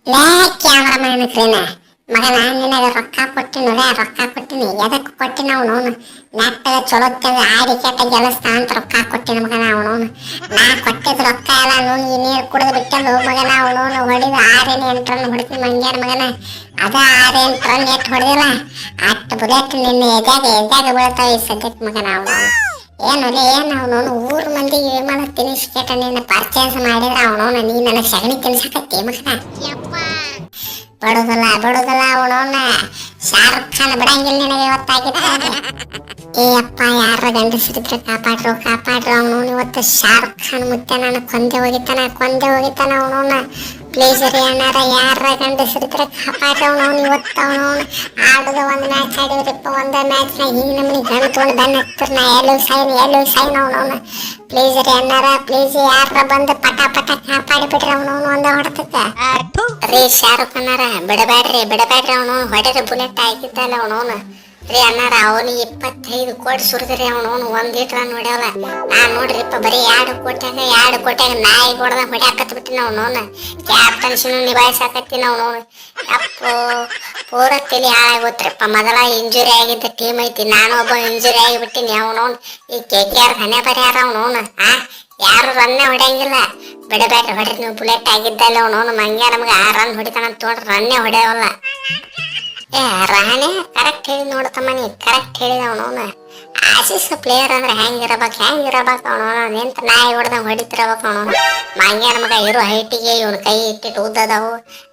ಲೇ ಕ್ಯಾಮರಾಮನ್ ಕ್ರೀನ ಮಗ ನಾನು ನಿನಗೆ ರೊಕ್ಕ ಕೊಟ್ಟಿನಿ ರೊಕ್ಕ ಕೊಟ್ಟಿನಿ ಎದಕ್ಕೆ ಕೊಟ್ಟಿನ ಅವನವನು ನೆಟ್ಟಗ ಚಲೋತ್ತಾಗ ಆಡಿ ಕೆಟ್ಟ ಗೆಲಸ್ತಾ ಅಂತ ರೊಕ್ಕ ಕೊಟ್ಟಿನ ಮಗನ ಅವನವನು ನಾ ಕೊಟ್ಟಿದ್ ರೊಕ್ಕ ಎಲ್ಲ ನೋಡಿ ನೀರು ಕುಡಿದು ಬಿಟ್ಟಂದು ಮಗನ ಅವನವನು ಹೊಡಿದು 6-8 ರನ್ ಹೊಡಿತೀನಿ ಮಂಗ್ಯಾನ ಮಗನ ಅದ 6-8 ರನ್ ಎಷ್ಟು ಹೊಡೆದಿಲ್ಲ ಅಷ್ಟು ಬುಲೆಟ್ ನಿನ್ನ ಎದ್ಯಾಗ ಬೀಳ್ತಾವ ಈ ಸದ್ಯಕ್ಕೆ ಮಗನ ಅವನವನು ಏನು ಅವನವನು ಊರ್ ಮಂದಿಗೆ ವಿಮಾನ ತಿನ್ನಿಸ್ಕೇಟ ನಿನ್ನ ಪರ್ಚೇಸ್ ಮಾಡಿದ್ರೆ ಅವನವನು ನೀ ನನಗೆ ಸಗಣಿ ತಿನ್ಸಕತ್ತಿ ಮಗನ ಬಡೋದಲ್ಲ ಅವನವನ್ನ ಶಾರುಖ್ ಖಾನ್ ಬಿಡಂಗಿಲ್ಲ ನಿನಗೆ ಇವತ್ತಾಗಿದ್ದ ಏ ಅಪ್ಪ ಯಾರ ಗಂಡಸರಿದ್ರೆ ಕಾಪಾಡ್ರು ಅವನವನು ಇವತ್ತು ಶಾರುಖ್ ಖಾನ್ ಮುತ್ತೆ ನಾನು ಕೊಂದೆ ಹೋಗಿತಾನ ಅವನವನ್ನ ಪ್ಲೀಸ್ ರೀ ಅಣ್ಣಾರ ಯಾರ ಗಂಡಸರಿದ್ರೆ ಕಾಪಾಡ್ರು ಅವನವನು ಇವತ್ತು ಅವನವನು ಆಡೋದು ಒಂದು ಮ್ಯಾಚ್ ಆಡಿದ್ರಿಪ್ಪ ಒಂದು ಮ್ಯಾಚ್ನಾಗ ಈ ನಮ್ಮನಿ ಗಂಡು ತೊಗೊಂಡು ಬೆನ್ನ ಹತ್ತಿರ ನಾ ಎಲ್ಲೂ ಸೈನ್ ಅವನವನು ಪ್ಲೀಸ್ ರೀ ಅಣ್ಣಾರ ಪ್ಲೀಸ್ ಯಾರ ಬಂದು ಪಟ ಕಾಪಾಡಿ ಬಿಡ್ರಿ ಅವನವನು ಒಂದು ಹೊಡೆದಕ್ಕ ರೀ ಶಾರುಖ್ ಅಣ್ಣಾರ ಬಿಡಬೇಡ್ರಿ ಅವನು ಹೊಡೆದ ಬುಲೆಟ್ ಆಗಿದ್ದಲ್ಲ ಅವನವನು ರೀ ಅಣ್ಣಾರ ಅವನಿಗೆ 25 ಕೋಟಿ ಸುರಿದ್ರಿ ಅವನವನು 1 ಲೀಟರ್ ಹೊಡೆಯಲ್ಲ ನಾನ್ ನೋಡ್ರಿಪ್ಪ ಬರೀ 2 ಕೋಟ್ಯಾಗ ನಾಯಿ ಹೊಡೆದ ಹೊಡ್ಯಾಕತ್ ಬಿಟ್ಟಿನ ಅವನವನು ಕ್ಯಾಪ್ಟನ್ಸಿನೂ ನಿಭಾಯಿಸಾಕತ್ತೀನಿ ಅವನವನು ಅಪ್ಪೋ ಪೂರ ತಲೆ ಹಾಳಾಗೋತ್ರಿಪ್ಪ ಮೊದಲ ಇಂಜುರಿ ಆಗಿದ್ದ ಟೀಮ್ ಐತಿ ನಾನು ಒಬ್ಬ ಇಂಜುರಿ ಆಗಿಬಿಟ್ಟಿನಿ ಅವನವನು ಈ KKR ಹಣೆ ಬರ್ಯಾರ ಅವನವನು ಯಾರು ರನ್ನೇ ಹೊಡೆಯಂಗಿಲ್ಲ ಬಿಡಬೇಡ್ರಿ ಹೊಡ್ರಿ ನೀವು ಬುಲೆಟ್ ಆಗಿದ್ದಲ್ಲ ಅವನವನು ಮಂಗ್ಯ ನಮ್ಗೆ 6 ರನ್ ಹೊಡಿತಾನಂತ ನೋಡ್ರಿ ರನ್ನೇ ಹೊಡೆಯವಲ್ಲ ರಾಣೆ ಕರೆಕ್ಟ್ ಹೇಳಿ ನೋಡ್ತಮ್ಮ ನೀ ಕರೆಕ್ಟ್ ಹೇಳಿದ ಅವನವನು ಆಸೀಸ್ ಪ್ಲೇಯರ್ ಅಂದ್ರೆ ಹೆಂಗಿರ್ಬೇಕು ಅವನವನು ನಿಂತ ನಾಯಿ ಹೊಡೆದಂಗೆ ಹೊಡಿತಿರ್ಬೇಕು ಅವನವನು ಮಂಗ್ಯ ನಮಗ ಇರೋ ಹೈಟಿಗೆ ಇವನು ಕೈ ಇಟ್ಟಿಟ್ಟು ಉದ್ದದವು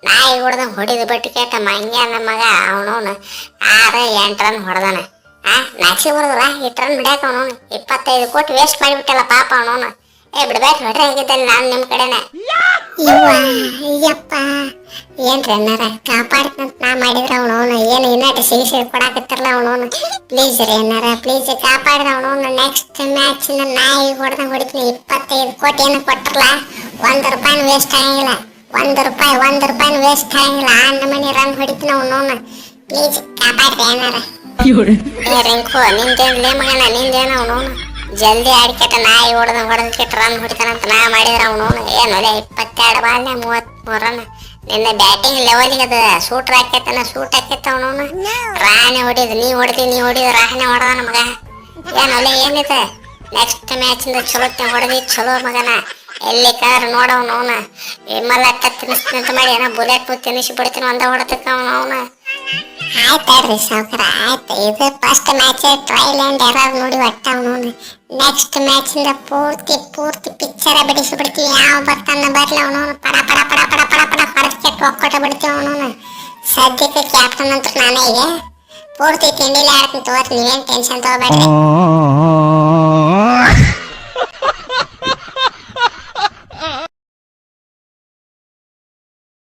ನಾಯಿ ಹೊಡೆದಂಗೆ ಹೊಡಿದು ಬಿಟ್ಟು ಕೇಟ ಮಂಗ್ಯ ನಮಗ ಅವನವನು 6-8 ರನ್ ಹೊಡೆದಾನ ನಾಚಿ ಬರೋದಲ್ಲ 8 ರನ್ ಬಿಡ್ಯಾಕ ಅವನವನು 25 ಕೋಟಿ ವೇಸ್ಟ್ ಮಾಡಿಬಿಟ್ಟಲ್ಲ ಪಾಪ ಅವನವನು ಬಿಡ್ಬೇಡ್ರಿ ಹೊಡ್ರಿ ಆಗಿದ್ದಲ್ಲಿ ನಾನು ನಿಮ್ಮ ಕಡೆನೆ ಅಯ್ಯಪ್ಪ ಏನ್ರಿ ಅನ್ನಾರ ಕಾಪಾಡ್ತಂತ ನಾ ಮಾಡಿದ್ರ ಅವನವನು ಏನು ಇನ್ನಟ್ಟು ಸಿಗಿ ಕೊಡಾಕತ್ತಿರಲ್ಲ ಅವನವನು ಪ್ಲೀಸ್ ರೀ ಅನ್ನಾರ ಪ್ಲೀಸ್ ಕಾಪಾಡ್ದ ಅವನವನು ನೆಕ್ಸ್ಟ್ ಮ್ಯಾಚ್ ನಾಯಿ ಹೊಡೆದಂಗೆ ಹೊಡಿತೀನಿ 25 ಕೋಟಿ ಏನು ಕೊಟ್ಟಿರಲ್ಲ ₹1 ವೇಸ್ಟ್ ಆಗಂಗಿಲ್ಲ ₹1 ವೇಸ್ಟ್ ಆಗಂಗಿಲ್ಲ ಆ ನಮನಿ ರನ್ ಹೊಡಿತೀನಿ ಅವನವನು ಪ್ಲೀಸ್ ಕಾಪಾಡ್ರಿ ಅನ್ನಾರ ರಿಂಕು ನಿಂದೇನ್ಲೇ ಮಗನ ನಿಂದೇನ ಅವನವನು ಜಲ್ದಿ ಆಡ್ಕೆಟ ನಾಯಿ ಹೊಡೆದಕ್ಕೆ ರನ್ ಹೊಡಿತಾನಂತ ನಾ ಮಾಡಿದ್ರ ಅವನವನು ಏನು 22 ಬಾಲ್ನ 33 ರನ್ ನಿನ್ನ ಬ್ಯಾಟಿಂಗ್ ಲೆವೆಲ್ಗೆ ಅದು ಸೂಟ್ ಹಾಕೈತ ಅವನವನು ರಾಣೆ ಹೊಡಿದು ನೀ ಹೊಡಿದು ರಾಣೆ ಹೊಡೆದ ನಮಗ ಏನಿದೆ ನೆಕ್ಸ್ಟ್ ಮ್ಯಾಚಿಂದ ಚಲೋ ಮಗನ ಎಲ್ಲಿ ಕಾರ್ ನೋಡವನವನ ವಿಮಲ್ ಅಟ್ಟ ತಿನ್ನಿಸ್ತೀನಿ ಅಂತ ಮಾಡಿ ಏನೋ ಬುಲೆಟ್ ತಿನ್ನಿಸಿ ಬಿಡ್ತೀನಿ ಒಂದ ಹೊಡೆದಕ್ಕೆ ಅವನವನ ಆಯ್ತಾಡ್ರಿ ಸಾವುಕಾರ ಆಯ್ತು ಇದು first match trial and error ನೋಡಿ ಒಟ್ಟ ಅವನವನು ನೆಕ್ಸ್ಟ್ ಮ್ಯಾಚಿಂದ ಪೂರ್ತಿ ಪಿಕ್ಚರ ಬಿಡಿಸಿಬಿಡ್ತೀವಿ ಯಾವ ಬರ್ತಾನ ಬರ್ಲಿ ಅವನವನು ಪಡ ಹೊಡೆದ್ಕೆಟ್ಟು ಒಕ್ಕೊಟ್ಟ ಬಿಡ್ತೀವಿ ಅವನವನು ಸದ್ಯಕ್ಕೆ ಕ್ಯಾಪ್ಟನ್ ಅಂತ ನಾನೇ ಈಗ ಪೂರ್ತಿ ತಿಂಡಿಲಿ ಆಡ್ತೀನಿ ತೋರಿ ನೀವೇನು ಟೆನ್ಷನ್ ತಗೋಬೇಡ್ರಿ